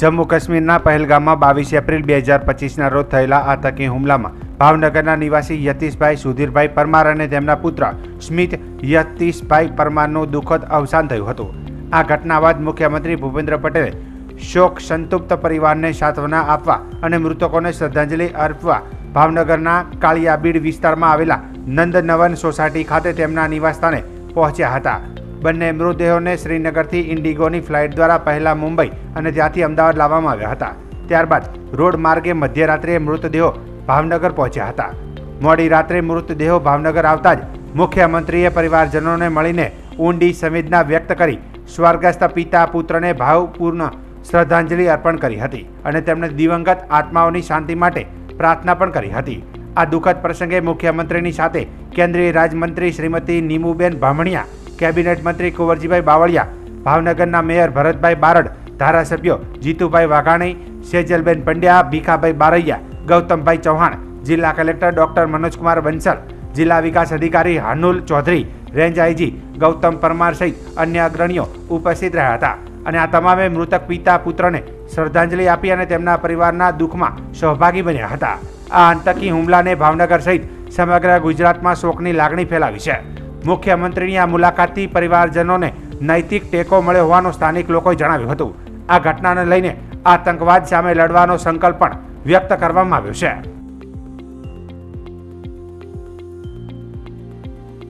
જમ્મુ કાશ્મીરના પહેલગામમાં 22 એપ્રિલ 2025ના રોજ થયેલા આતંકી હુમલામાં ભાવનગરના નિવાસી યતીશભાઈ સુધીરભાઈ પરમાર અને તેમના પુત્ર સ્મિત યતીશભાઈ પરમારનું દુઃખદ અવસાન થયું હતું. આ ઘટના બાદ મુખ્યમંત્રી ભૂપેન્દ્ર પટેલે શોક સંતૃપ્ત પરિવારને સાંત્વના આપવા અને મૃતકોને શ્રદ્ધાંજલિ અર્પવા ભાવનગરના કાળિયાબીડ વિસ્તારમાં આવેલા નંદનવન સોસાયટી ખાતે તેમના નિવાસસ્થાને પહોંચ્યા હતા. બંને મૃતદેહોને શ્રીનગરથી ઇન્ડિગોની ફ્લાઇટ દ્વારા પહેલા મુંબઈ અને ત્યાંથી અમદાવાદ લાવવામાં આવ્યા હતા. ત્યારબાદ રોડ માર્ગે મધ્યરાત્રે મૃતદેહો ભાવનગર પહોંચ્યા હતા. મોડી રાત્રે મૃતદેહો ભાવનગર આવતા જ મુખ્યમંત્રીએ પરિવારજનોને મળીને ઊંડી સંવેદના વ્યક્ત કરી સ્વર્ગસ્થ પિતા પુત્રને ભાવપૂર્ણ શ્રદ્ધાંજલિ અર્પણ કરી હતી અને તેમને દિવંગત આત્માઓની શાંતિ માટે પ્રાર્થના પણ કરી હતી. આ દુઃખદ પ્રસંગે મુખ્યમંત્રીની સાથે કેન્દ્રીય રાજ્યમંત્રી શ્રીમતી નીમુબેન બામણિયા, કેબિનેટ મંત્રી કુંવરજીભાઈ બાવળિયા, ભાવનગરના મેયર ભરતભાઈ બારડ, ધારાસભ્યો જીતુભાઈ વાઘાણી, સેજલબેન પંડ્યા, ભીખાભાઈ બારૈયા, ગૌતમભાઈ ચૌહાણ, જિલ્લા કલેક્ટર ડોક્ટર મનોજકુમાર બંસલ, જિલ્લા વિકાસ અધિકારી હાનુલ ચૌધરી, રેન્જ આઈજી ગૌતમ પરમાર સહિત અન્ય અગ્રણીઓ ઉપસ્થિત રહ્યા હતા અને આ તમામે મૃતક પિતા પુત્રને શ્રદ્ધાંજલિ આપી અને તેમના પરિવારના દુઃખમાં સહભાગી બન્યા હતા. આ આતંકી હુમલાને ભાવનગર સહિત સમગ્ર ગુજરાતમાં શોકની લાગણી ફેલાવી છે. મુખ્યમંત્રીની આ મુલાકાતથી પરિવારજનોને નૈતિક ટેકો મળ્યો હોવાનું સ્થાનિક લોકોએ જણાવ્યું હતું. આ ઘટનાને લઈને આતંકવાદ સામે લડવાનો સંકલ્પ પણ વ્યક્ત કરવામાં આવ્યો છે.